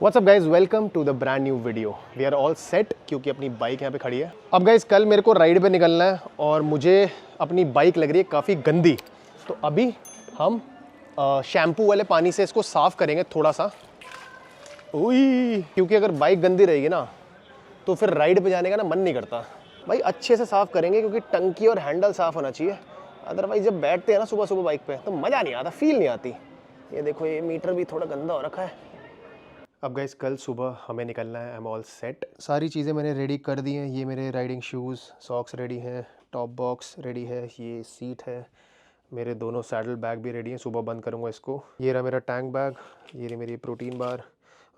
WhatsApp guys, welcome to the brand new video. We are all set क्योंकि अपनी bike यहाँ पे खड़ी है। अब गाइज कल मेरे को राइड पे निकलना है और मुझे अपनी बाइक लग रही है काफ़ी गंदी, तो अभी हम शैम्पू वाले पानी से इसको साफ़ करेंगे थोड़ा सा। क्योंकि अगर बाइक गंदी रहेगी ना तो फिर राइड पे जाने का ना मन नहीं करता। भाई अच्छे से साफ़ करेंगे क्योंकि टंकी और हैंडल साफ़ होना चाहिए, अदरवाइज जब बैठते हैं ना सुबह सुबह बाइक पे तो मज़ा नहीं आता, फील नहीं आती। ये देखो, ये मीटर भी थोड़ा गंदा हो रखा है। अब गाइस कल सुबह हमें निकलना है। आई एम ऑल सेट, सारी चीज़ें मैंने रेडी कर दी हैं। ये मेरे राइडिंग शूज़, सॉक्स रेडी हैं, टॉप बॉक्स रेडी है, ये सीट है, मेरे दोनों सैडल बैग भी रेडी हैं। सुबह बंद करूँगा इसको। ये रहा मेरा टैंक बैग, ये रही मेरी प्रोटीन बार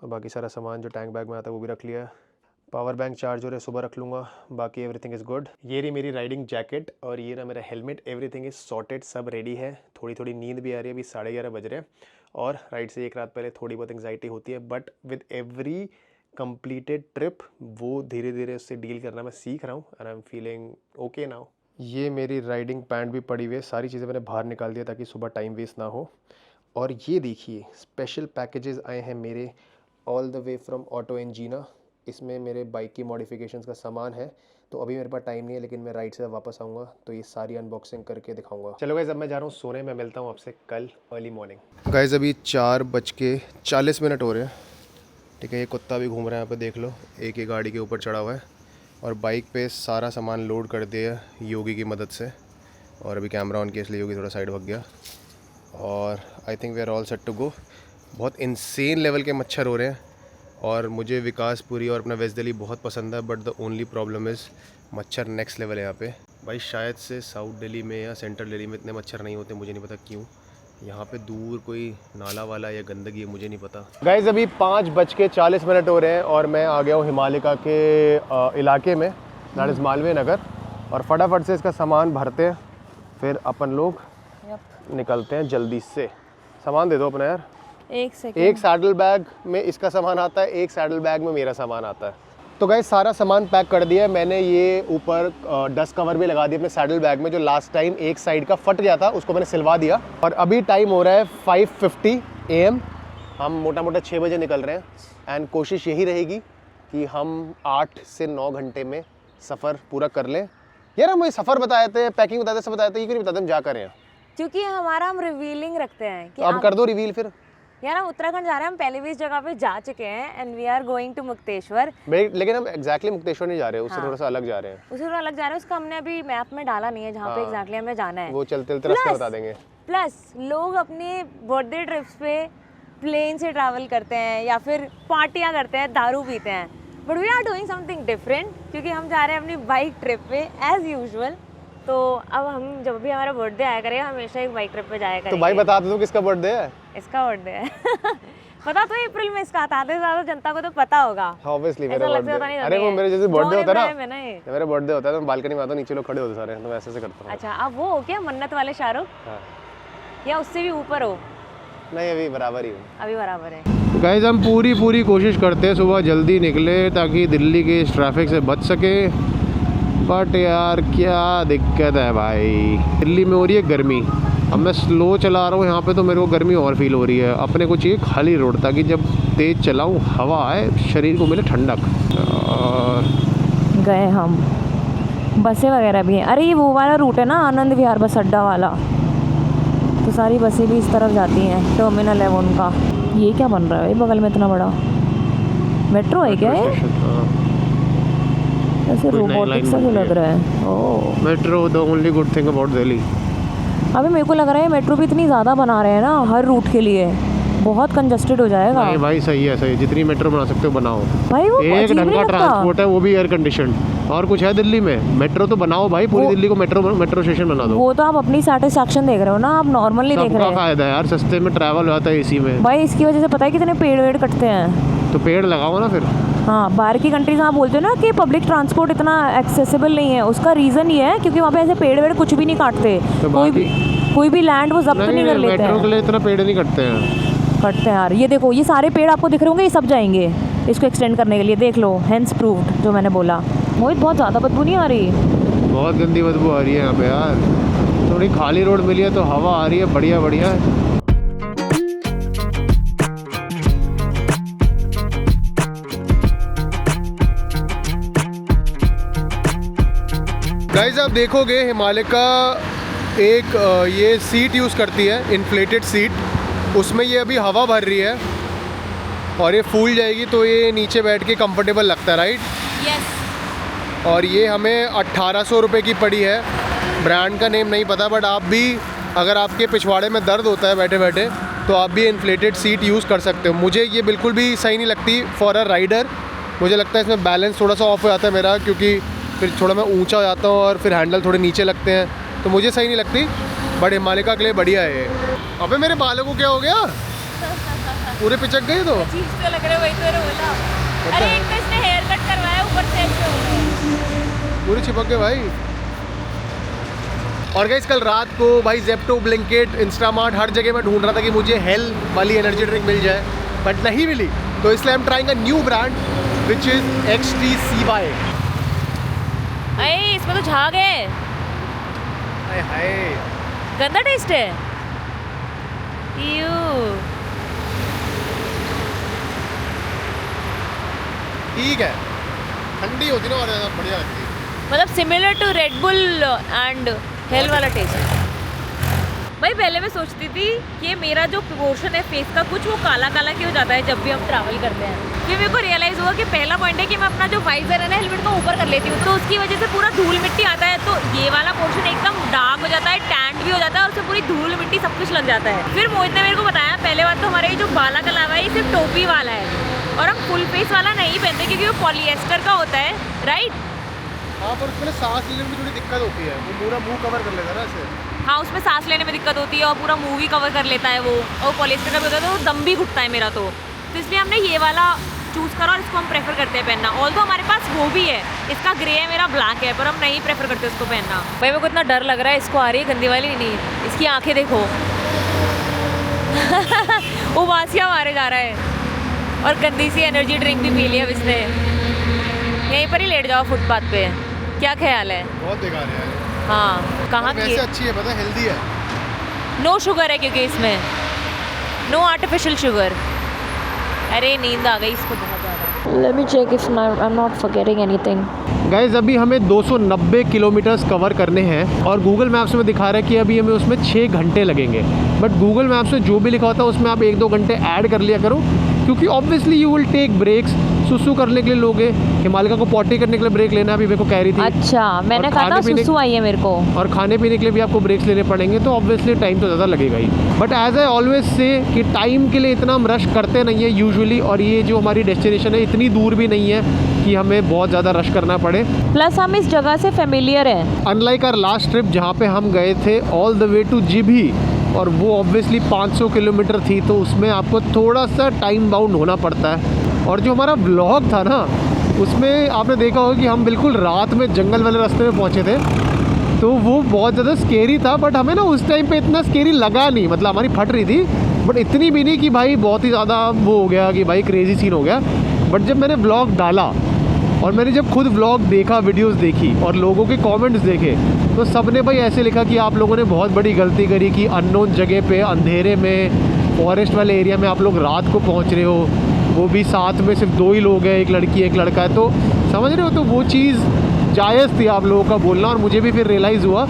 और बाकी सारा सामान जो टैंक बैग में आता है वो भी रख लिया है। पावर बैंक चार्जर है, सुबह रख लूँगा। बाकी एवरीथिंग इज़ गुड। ये रही मेरी राइडिंग जैकेट और ये रहा मेरा हेलमेट। एवरीथिंग इज़ सॉर्टेड, सब रेडी है। थोड़ी थोड़ी नींद भी आ रही है, अभी 11:30 बज रहे हैं और राइड से एक रात पहले थोड़ी बहुत एंग्जाइटी होती है, but with every completed trip वो धीरे धीरे उससे डील करना मैं सीख रहा हूँ and I am feeling okay now. ये मेरी राइडिंग पैंट भी पड़ी हुई है, सारी चीज़ें मैंने बाहर निकाल दिया ताकि सुबह टाइम वेस्ट ना हो। और ये देखिए स्पेशल पैकेजेस आए हैं मेरे all the way from auto इंजीना। इसमें मेरे बाइक की मॉडिफिकेशंस का सामान है, तो अभी मेरे पास टाइम नहीं है, लेकिन मैं राइड से वापस आऊँगा तो ये सारी अनबॉक्सिंग करके दिखाऊंगा। चलो गाइस, अब मैं जा रहा हूँ सोने। मैं मिलता हूँ आपसे कल अर्ली मॉर्निंग। गाइस अभी 4:40 हो रहे हैं। ठीक है, ये कुत्ता भी घूम रहा है यहाँ पे, देख लो, एक ही गाड़ी के ऊपर चढ़ा हुआ है। और बाइक पे सारा सामान लोड कर दिया योगी की मदद से। और अभी कैमरा ऑन किया इसलिए योगी थोड़ा साइड भाग गया। और I think we are all set to go. बहुत इंसेन लेवल के मच्छर हो रहे हैं और मुझे विकासपुरी और अपना वेस्ट दिल्ली बहुत पसंद है, but the only problem is मच्छर नेक्स्ट लेवल है यहाँ पे। भाई शायद से साउथ दिल्ली में या सेंट्रल दिल्ली में इतने मच्छर नहीं होते, मुझे नहीं पता क्यों। यहाँ पे दूर कोई नाला वाला या गंदगी है, मुझे नहीं पता। गाइस अभी 5:40 हो रहे हैं और मैं आ गया हूँ हिमालिका के इलाके में, दैट इज़ मालवीय नगर। और फटाफट से इसका सामान भरते हैं, फिर अपन लोग निकलते हैं जल्दी से। सामान दे दो अपना यार। एक सैडल बैग में इसका सामान आता है, एक सैडल बैग में मेरा सामान आता है। तो गाइस सारा सामान पैक कर दिया है मैंने। ये ऊपर डस्ट कवर भी लगा दिया अपने सैडल बैग में, जो लास्ट टाइम एक साइड का फट गया था उसको मैंने सिलवा दिया। और अभी टाइम हो रहा है 5:50 AM। हम मोटा मोटा 6 बजे निकल रहे हैं एंड कोशिश यही रहेगी कि हम 8 से 9 घंटे में सफ़र पूरा कर लें। यार हम सफ़र बताए थे, पैकिंग बताते, सब बताए थे, ये क्यों नहीं बताते हम जा कर रहे हैं? क्योंकि हमारा हम रिवीलिंग रखते हैं कि अब कर दो रिवील फिर। यार हम उत्तराखंड जा रहे हैं, हम पहले भी इस जगह पे जा चुके हैं and we are going to Mukteshwar. लेकिन हम एग्जैक्टली मुक्तेश्वर नहीं जा रहे हैं, उससे थोड़ा सा अलग जा रहे हैं। उससे थोड़ा अलग जा रहे हैं, उसका हमने अभी मैप में डाला नहीं है जहाँ पे एग्जैक्टली हमें जाना है। वो चलते चलते रास्ता बता देंगे। प्लस लोग अपने बर्थडे ट्रिप्स पे प्लेन से ट्रैवल करते हैं या फिर पार्टियाँ करते हैं, दारू पीते हैं, but we are doing something different क्योंकि हम जा रहे हैं अपनी बाइक ट्रिप पे एज यूजुअल। तो अब हम जब भी हमारा बर्थडे आया करेगा हमेशा एक बाइक ट्रिप पे जाया करेंगे। तो भाई बता दो किसका बर्थडे है? इसका बर्थडे है पता तो अप्रैल में इसका था, ज़्यादा जनता को तो पता होगा। ऑब्वियसली मेरा बर्थडे। अरे वो मेरे जैसे बर्थडे होता है ना, मेरा बर्थडे होता है तो बालकनी में आता हूं, नीचे लोग खड़े होते सारे, तो मैं ऐसे से करता हूं। अच्छा, अब वो हो क्या मन्नत वाले शाहरुख? हां, या उससे भी ऊपर हो? नहीं, अभी बराबर ही हूं। अभी बराबर है। गाइस हम पूरी कोशिश करते हैं सुबह जल्दी निकले ताकि दिल्ली के इस ट्रैफिक से बच सके, बट यार क्या दिक्कत है भाई। दिल्ली में हो रही है गर्मी, अब मैं स्लो चला रहा हूँ यहाँ पे तो मेरे को गर्मी और फील हो रही है। अपने को चाहिए खाली रोड ताकि जब तेज़ चलाऊँ हवा आए, शरीर को मिले ठंडक। गए हम, बसें वगैरह भी हैं। अरे ये वो वाला रूट है ना, आनंद विहार बस अड्डा वाला, तो सारी बसें भी इस तरफ जाती हैं, टर्मिनल है वो उनका। ये क्या बन रहा है भाई बगल में इतना बड़ा? मेट्रो है क्या ये? ऐसे रोबोटिक सा भी लग रहा है। Oh, metro the only good thing about Delhi. अभी मेरे को लग रहा है मेट्रो भी इतनी ज़्यादा बना रहे हैं ना हर रूट के लिए, बहुत कंजस्टेड हो जाएगा। नहीं भाई सही है, सही, जितनी मेट्रो बना सकते हो बनाओ भाई। वो एक ढंग का ट्रांसपोर्ट है, वो भी एयर कंडीशन। और कुछ है दिल्ली में? मेट्रो तो बनाओ भाई, पूरी दिल्ली को मेट्रो स्टेशन बना दो। वो तो आप अपनी सैटिस्फैक्शन देख रहे हो ना, आप नॉर्मल नहीं देख रहे हैं। फायदा है यार, सस्ते में ट्रैवल होता है एसी में। भाई इसकी वजह से पता है कितने पेड़ वेड़ कटते हैं, तो पेड़ लगाओ ना फिर। हाँ, बाहर की कंट्रीज आप बोलते हो ना कि पब्लिक ट्रांसपोर्ट इतना एक्सेसिबल नहीं है, उसका रीज़न ये है क्योंकि वहाँ पे ऐसे पेड़ वेड़ कुछ भी नहीं काटते, कोई भी लैंड वो जब्त नहीं कर लेते हैं। मेट्रो के लिए इतना पेड़ नहीं कटते हैं यार। ये देखो, ये सारे पेड़ आपको दिख रहे होंगे, ये सब जाएंगे इसको एक्सटेंड करने के लिए, देख लो, हेंस प्रूव्ड जो मैंने बोला। मोहित बहुत ज़्यादा बदबू नहीं आ रही? बहुत गंदी बदबू आ रही है यहाँ पे यार। थोड़ी खाली रोड मिली है तो हवा आ रही है बढ़िया बढ़िया। गाइस आप देखोगे हिमालय का एक ये सीट यूज़ करती है, इन्फ्लेटेड सीट, उसमें ये अभी हवा भर रही है और ये फूल जाएगी तो ये नीचे बैठ के कंफर्टेबल लगता है, राइट? यस। और ये हमें 1800 रुपये की पड़ी है। ब्रांड का नेम नहीं पता, बट आप भी अगर आपके पिछवाड़े में दर्द होता है बैठे बैठे तो आप भी इन्फ्लेटेड सीट यूज़ कर सकते हो। मुझे ये बिल्कुल भी सही नहीं लगती फॉर अ राइडर। मुझे लगता है इसमें बैलेंस थोड़ा सा ऑफ हो जाता है मेरा, क्योंकि फिर थोड़ा मैं ऊंचा हो जाता हूँ और फिर हैंडल थोड़े नीचे लगते हैं, तो मुझे सही नहीं लगती। बट हिमालय के लिए बढ़िया है ये। अबे मेरे बालों को क्या हो गया? पूरे पिचक गए तो चीज तो लग रहा है, वही तो मैंने बोला। अरे एक तो इसने हेयर कट करवाया, ऊपर से ऐसे हो गया। पूरी चिपक गए भाई। और गाइस कल रात को भाई ज़ेप्टो, ब्लिंकिट, इंस्टामार्ट हर जगह मैं ढूंढ रहा था कि मुझे हेल वाली एनर्जी ड्रिंक मिल जाए, बट नहीं मिली। तो इसलिए I am trying a new brand which is XTCY। अरे इसमें तो झाग है, हाय हाय। गंदा टेस्ट है। यू ठीक है, ठंडी होती ना और ज़्यादा बढ़िया लगती है। मतलब similar to Red Bull and Hell वाला टेस्ट। भाई पहले मैं सोचती थी कि मेरा जो पोर्शन है फेस का कुछ वो काला काला क्यों हो जाता है जब भी हम ट्रैवल करते हैं। फिर मेरे को रियलाइज़ हुआ कि पहला पॉइंट है कि मैं अपना जो वाइजर है ना हेलमेट को ऊपर कर लेती हूँ, तो उसकी वजह से पूरा धूल मिट्टी आता है, तो ये वाला पोर्शन एकदम डार्क हो जाता है, टैंड भी हो जाता है और उससे पूरी धूल मिट्टी सब कुछ लग जाता है। फिर मोहित ने मेरे को बताया पहले बात तो हमारा ये जो बाला कलावा है ये सिर्फ टोपी वाला है और हम फुल फेस वाला नहीं पहनते क्योंकि वो पॉलिएस्टर का होता है, राइट? हाँ, पर उसमें सांस लेने में थोड़ी दिक्कत होती है, वो पूरा मुंह कवर कर लेता है ना ऐसे। हाँ, उसमें सांस लेने में दिक्कत होती है और पूरा मुंह भी कवर कर लेता है वो, और पॉलिएस्टर का भी होता है तो दम भी घुटता है मेरा तो इसलिए हमने ये वाला चूज़ करा और इसको हम प्रेफर करते हैं पहनना। ऑल तो हमारे पास वो भी है, इसका ग्रे है, मेरा ब्लैक है, पर हम नहीं प्रेफर करते उसको पहनना। भाई मेरे को इतना डर लग रहा है, इसको आ रही है गंदी वाली नहीं, इसकी आंखें देखो वो वासियाँ मारे जा रहा है और गंदी सी एनर्जी ड्रिंक भी पी लिया अब इसने। यहीं पर ही लेट जाओ फुटपाथ पे, क्या ख्याल है? बहुत बेकार है यार। हाँ, कहाँ की? वैसे अच्छी है, पता है, हेल्दी है। नो शुगर है क्योंकि इसमें नो आर्टिफिशियल शुगर। अरे नींद आ गई इसको बहुत ज़्यादा। Let me check if I am not forgetting anything. Guys अभी हमें 290 किलोमीटर्स कवर करने हैं और गूगल मैप्स में दिखा रहा है कि अभी हमें उसमें 6 घंटे लगेंगे, बट गूगल मैप्स में जो भी लिखा होता है उसमें आप 1-2 घंटे ऐड कर लिया करो, क्योंकि obviously you will take breaks. सुसु करने के लिए लोगे, हिमालय को पॉटी करने के लिए ब्रेक लेना अभी मेरे को कह रही थी। अच्छा, मैंने कहा था सुसु आई है मेरे को। और खाने पीने के लिए भी आपको ब्रेक्स लेने पड़ेंगे, तो ऑब्वियसली टाइम तो ज़्यादा लगेगा ही। But as I always say कि टाइम के लिए इतना हम रश करते नहीं है यूजुअली, और ये जो हमारी डेस्टिनेशन है इतनी दूर भी नहीं है कि हमें बहुत ज़्यादा रश करना पड़े। प्लस हम इस जगह से फेमिलियर हैं। अनलाइक आवर लास्ट ट्रिप जहाँ पे हम गए थे all the way to Jibhi, और वो ऑब्वियसली 500 किलोमीटर थी, तो उसमें आपको थोड़ा सा टाइम बाउंड होना पड़ता है। और जो हमारा व्लॉग था ना उसमें आपने देखा होगा कि हम बिल्कुल रात में जंगल वाले रास्ते में पहुँचे थे, तो वो बहुत ज़्यादा स्केरी था, बट हमें ना उस टाइम पे इतना स्केरी लगा नहीं, मतलब हमारी फट रही थी बट इतनी भी नहीं कि भाई बहुत ही ज़्यादा वो हो गया कि भाई क्रेजी सीन हो गया। बट जब मैंने व्लॉग डाला और मैंने जब खुद व्लॉग देखा, वीडियोस देखी और लोगों के कमेंट्स देखे, तो सब ने भाई ऐसे लिखा कि आप लोगों ने बहुत बड़ी गलती करी कि अननोन जगह पे अंधेरे में फॉरेस्ट वाले एरिया में आप लोग रात को पहुंच रहे हो, वो भी साथ में सिर्फ 2 ही लोग हैं, एक लड़की एक लड़का है, तो समझ रहे हो, तो वो चीज़ जायज़ थी आप लोगों का बोलना। और मुझे भी फिर रियलाइज़ हुआ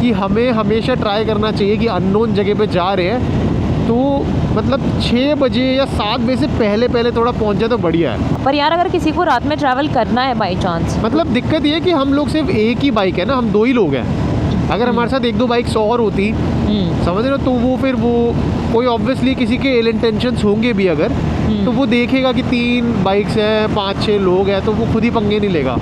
कि हमें हमेशा ट्राई करना चाहिए कि अननोन जगह पे जा रहे हैं तो मतलब 6 बजे या 7 बजे से पहले पहले थोड़ा पहुंच जाए तो बढ़िया है। पर यार अगर किसी को रात में ट्रैवल करना है बाई चांस, मतलब दिक्कत ये है कि हम लोग सिर्फ एक ही बाइक है ना, हम 2 ही लोग हैं। अगर हमारे साथ 1-2 बाइक्स और होती, समझ रहे हो, तो वो फिर वो कोई ऑब्वियसली किसी के इल इंटेंशंस होंगे भी अगर, तो वो देखेगा कि 3 बाइक्स हैं, 5-6 लोग हैं, तो वो खुद ही पंगे नहीं लेगा।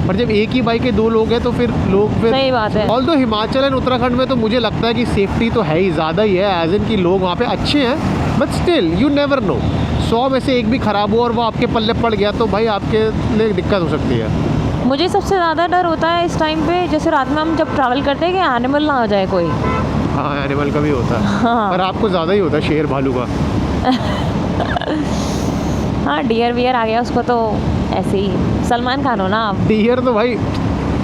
पर जब एक ही बाइक के 2 लोग हैं तो फिर लोग फिर, सही बात है। ऑल्दो हिमाचल एंड उत्तराखंड में तो मुझे लगता है कि सेफ्टी तो है ही, ज़्यादा ही है, एज इन कि लोग वहाँ पे अच्छे हैं, but still you never know, 100 में से एक भी ख़राब हो और वो आपके पल्ले पड़ गया तो भाई आपके लिए दिक्कत हो सकती है। मुझे सबसे ज़्यादा डर होता है इस टाइम पे, जैसे रात में हम जब ट्रैवल करते हैं कि एनिमल ना आ जाए कोई। हाँ, एनिमल का भी होता है। हाँ। पर आपको ज़्यादा ही होता है शेर भालू का। हाँ, डियर वियर आ गया उसको तो ऐसे ही, सलमान खान हो ना आप। डियर तो भाई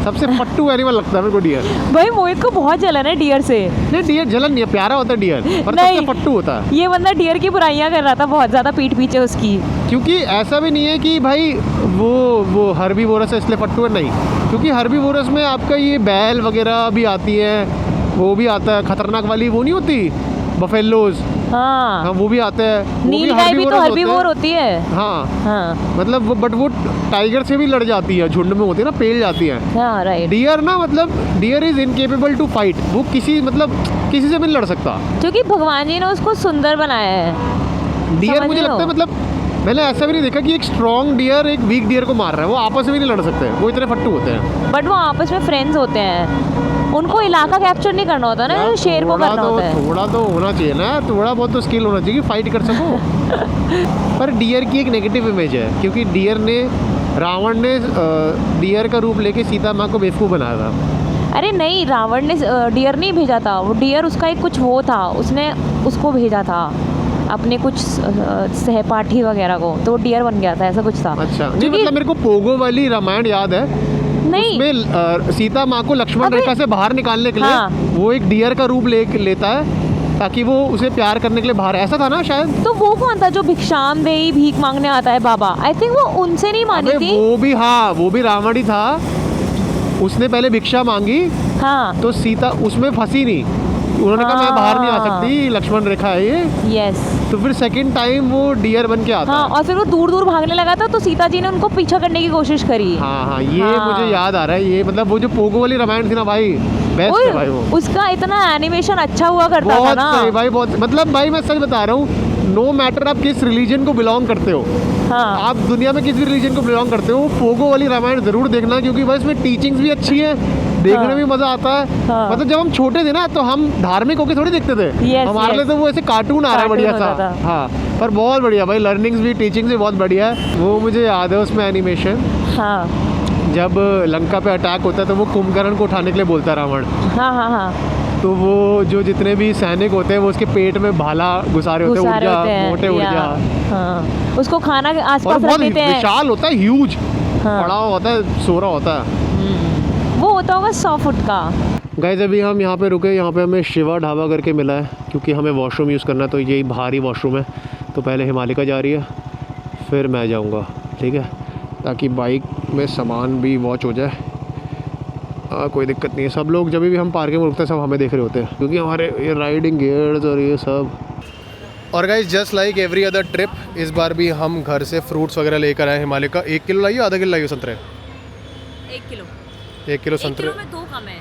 सबसे फट्टू एनिमल लगता है मेरे को डियर। भाई मोहित को बहुत जलन है डियर से। नहीं डियर जलन नहीं है, प्यारा होता है डियर, पर नहीं। सबसे फट्टू होता है। ये बंदा डियर की बुराइयां कर रहा था बहुत ज्यादा पीठ पीछे उसकी। क्योंकि ऐसा भी नहीं है कि भाई वो हर्बीवोरस है इसलिए फट्टू है, नहीं। क्योंकि हर्बीवोरस में आपका ये बैल वगैरह भी आती है, वो भी आता है खतरनाक वाली, वो नहीं होती बफेलोज, हाँ हाँ वो भी आता है। नील गाय भी तो हर्बीवोर होती है। हाँ मतलब बट वो टाइगर से भी लड़ जाती है, झुंड में होती है ना, पेल जाती है। हाँ राइट। डियर ना मतलब deer is incapable to fight, वो किसी से भी नहीं लड़ सकता। क्योंकि भगवान जी ने उसको सुंदर बनाया है। डियर समझ मुझे रहे हो? लगता है मतलब मैंने ऐसा भी नहीं देखा कि एक स्ट्रॉन्ग डियर एक वीक डियर को मार रहा है, वो आपस में भी नहीं लड़ सकते, वो इतने फट्टू होते हैं। बट वो आपस में फ्रेंड्स होते हैं, उनको इलाका कैप्चर नहीं करना होता ना, शेर को करना होता है। थोड़ा तो होना चाहिए ना, थोड़ा बहुत तो स्किल होना चाहिए कि फाइट कर सको। पर डियर की एक नेगेटिव इमेज है, क्योंकि रावण ने डियर का रूप लेके सीता माँ को बेवकूफ़ बनाया था। अरे नहीं, रावण ने डियर नहीं भेजा था, वो डियर उसका एक कुछ वो था, उसने उसको भेजा था अपने कुछ सहपाठी वगैरह को, तो वो डियर बन गया था, ऐसा कुछ था। अच्छा नहीं मतलब मेरे को पोगो वाली रामायण याद है, नहीं उसमें सीता माँ को लक्ष्मण रेखा से बाहर निकालने के लिए हाँ। वो एक डियर का रूप लेता है ताकि वो उसे प्यार करने के लिए बाहर, ऐसा था ना शायद। तो वो कौन था जो भिक्षाम देई भीख मांगने आता है बाबा? आई थिंक वो उनसे नहीं मानी अबे थी। वो भी हाँ, वो भी रावण ही था, उसने पहले भिक्षा मांगी हाँ तो सीता उसमें फंसी नहीं, उन्होंने कहा मैं बाहर नहीं आ हाँ। सकती, लक्ष्मण रेखा है ये। यस। तो फिर सेकंड टाइम वो डियर बन के आता हाँ है। और फिर वो दूर दूर भागने लगा था, तो सीता जी ने उनको पीछा करने की कोशिश करी। हाँ ये हाँ। मुझे याद आ रहा है, ये मतलब वो जो पोगो वाली रामायण थी ना भाई, बेस्ट है भाई वो। उसका इतना एनिमेशन अच्छा हुआ करता था बहुत ना सही भाई, बहुत मतलब भाई मैं सच बता रहा हूँ, नो मैटर आप किस रिलीजन को बिलोंग करते हो, हाँ आप दुनिया में किस भी रिलीजन को बिलोंग करते हो, पोगो वाली रामायण जरूर देखना, क्योंकि भाई इसमें टीचिंग्स भी अच्छी है, देखने हाँ। में मजा आता है। हाँ। मतलब जब हम छोटे थे ना तो हम धार्मिक होके थोड़ी देखते थे, Yes, हमारे लिए yes. तो वो ऐसे कार्टून आ रहा है बढ़िया कार्टून सा। होता था। हाँ पर बहुत बढ़िया भाई, लर्निंग्स भी टीचिंग्स भी बहुत बढ़िया है। वो मुझे याद है उसमें एनिमेशन, हाँ जब लंका पे अटैक होता है तो वो कुंभकर्ण को उठाने के लिए बोलता है रावण, हाँ हाँ हाँ तो वो जो जितने भी सैनिक होते हैं वो उसके पेट में भाला घुसा रहे होते हैं, उड़ घुसा जा रहे होते हैं, मोटे उड़ या, जा। हाँ उसको खाना के और आसपास रख बहुत देते हैं। विशाल होता है, ह्यूज, हाँ। बड़ा होता है, सोरा होता है। वो होता होगा 100 फुट का। गाइस अभी हम यहाँ पे रुके, यहाँ पे हमें शिवा ढाबा करके मिला है, क्योंकि हमें वॉशरूम यूज़ करना है, तो यही बाहरी वॉशरूम है। तो पहले हिमालिका जा रही है, फिर मैं जाऊँगा, ठीक है, ताकि बाइक में सामान भी वॉच हो जाए। कोई दिक्कत नहीं है, सब लोग जब भी हम पार्किंग में रुकते हैं सब हमें देख रहे होते हैं, क्योंकि हमारे ये राइडिंग गियर्स और ये सब। और guys just like every other trip, इस बार भी हम घर से फ्रूट्स वगैरह लेकर आए। हिमालिका 1 किलो लाइए, आधा किलो लाइए संतरे? 1 किलो। 1 किलो संतरे, 1 किलो में 2 कम है।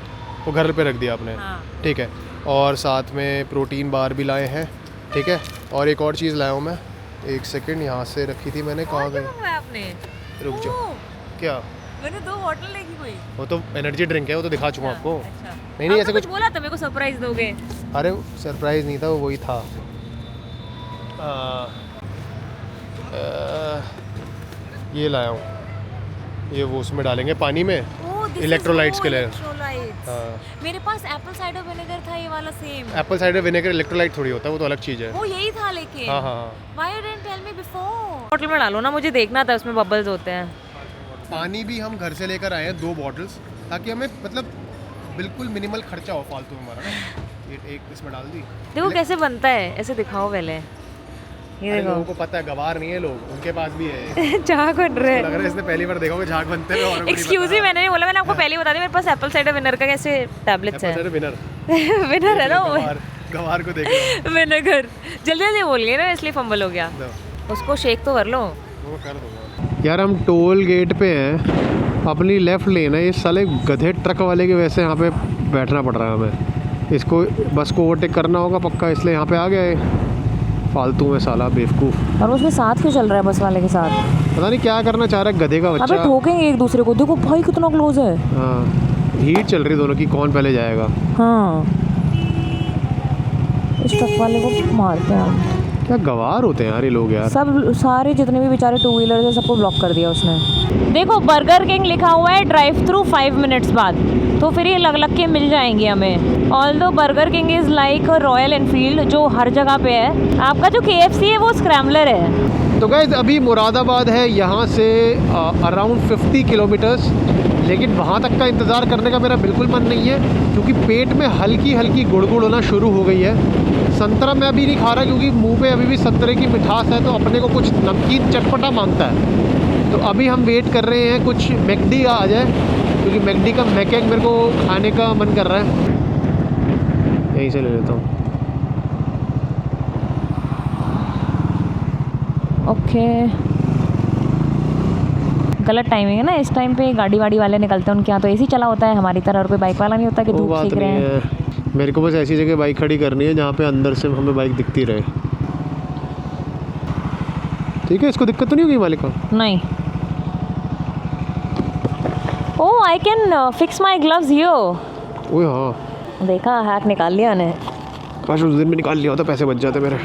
वो घर पे रख दिया आपने, हाँ। ठीक है। और साथ में प्रोटीन बार भी लाए हैं, ठीक है। और एक और चीज़ लाया हूँ मैं, एक सेकंड, यहाँ से रखी थी मैंने, कहाँ गई? आपने रुक जाओ, क्या? मैंने 2 बॉटल देखी कोई। वो तो एनर्जी ड्रिंक है, वो तो दिखा चुका हूँ आपको। अच्छा। नहीं ऐसे कुछ बोला था मेरे को सरप्राइज दोगे। अरे सरप्राइज़ नहीं था, वो वही था। ये लाया हूँ, ये वो उसमें डालेंगे पानी में, इलेक्ट्रोलाइट्स के लिए। हाँ। मेरे पास एप्पल साइडर विनेगर था, ये वाला same. Apple cider vinegar electrolyte थोड़ी होता है, वो तो अलग चीज़ है। वो यही था लेकिन। हाँ हाँ हाँ। Why you didn't tell me before? Bottle में डालो ना, मुझे देखना था उसमें बबल्स होते हैं। पानी भी हम घर से लेकर आए हैं 2 बॉटल्स, ताकि हमें मतलब बिल्कुल मिनिमल खर्चा हो फालतू में हमारा ना। ये एक इसमें डाल दी। देखो कैसे बनता है, ऐसे दिखाओ पहले। ये अरे देखो लोगों को पता है, गवार नहीं है लोग, उनके पास भी है। झाग बन रहे लग रहा है इसने पहली बार देखा होगा झाग बनते हुए, और एक्सक्यूज मी, मैंने नहीं बोला, मैंने आपको पहले ही बता दिया, मेरे पास एप्पल साइडर विनेगर का कैसे टैबलेट्स है। विनर विनर है ना वो। गवार को देख लो। विनेगर जल्दी जल्दी बोल गए ना, इसलिए फंबल हो गया। उसको शेक तो कर लो। वो कर दूंगा। यार हम टोल गेट पे हैं, अपनी लेफ़्ट लेन है, ये साले गधे ट्रक वाले के वैसे यहाँ पे बैठना पड़ रहा है हमें, इसको बस को ओवरटेक करना होगा पक्का, इसलिए यहाँ पे आ गए फालतू में, साला बेवकूफ़। और उसके साथ क्यों चल रहा है बस वाले के साथ? पता नहीं क्या करना चाह रहा है गधे का अबे बच्चा। ठोकेंगे एक दूसरे को, देखो भाई कितना क्लोज है। हाँ हीट चल रही दोनों की, कौन पहले जाएगा। हाँ इस ट्रक वाले को मारते हैं हम। क्या गवार होते हैं यार ये लोग यार। सब सारे जितने भी बेचारे टू व्हीलर है सबको ब्लॉक कर दिया उसने। देखो बर्गर किंग लिखा हुआ है ड्राइव थ्रू 5 मिनट्स बाद, तो फिर ये लग के मिल जाएंगी हमें। Although burger king is like royal Enfield जो हर जगह पे है। आपका जो KFC है वो स्क्रैम्बलर है। तो गाइस अभी मुरादाबाद है यहाँ से अराउंड 50 किलोमीटर्स, लेकिन वहाँ तक का इंतज़ार करने का मेरा बिल्कुल मन नहीं है क्योंकि पेट में हल्की हल्की गुड़गुड़ होना शुरू हो गई है। संतरा मैं अभी नहीं खा रहा क्योंकि मुंह पे अभी भी संतरे की मिठास है, तो अपने को कुछ नमकीन चटपटा मांगता है। तो अभी हम वेट कर रहे हैं कुछ मैकडी का आ जाए, क्योंकि मैकडी का मैकेक मेरे को खाने का मन कर रहा है। यहीं से ले लेता हूँ। ओके गलत टाइमिंग है ना, इस टाइम पे गाड़ी वाड़ी वाले निकलते हैं, उनके यहाँ तो एसी चला होता है, हमारी तरह और कोई बाइक वाला नहीं होता कि वो धूप बात सेक रहे नहीं हैं। है, मेरे को बस ऐसी जगह बाइक खड़ी करनी है जहाँ पे अंदर से हमें बाइक दिखती रहे। ठीक है, इसको दिक्कत तो नहीं होगी मालिका? नहीं। Oh I can fix my gloves here. ओए हाँ, देखा हैक निकाल लिया ने। काश उस दिन में निकाल लिया होता, पैसे बच जाते मेरे।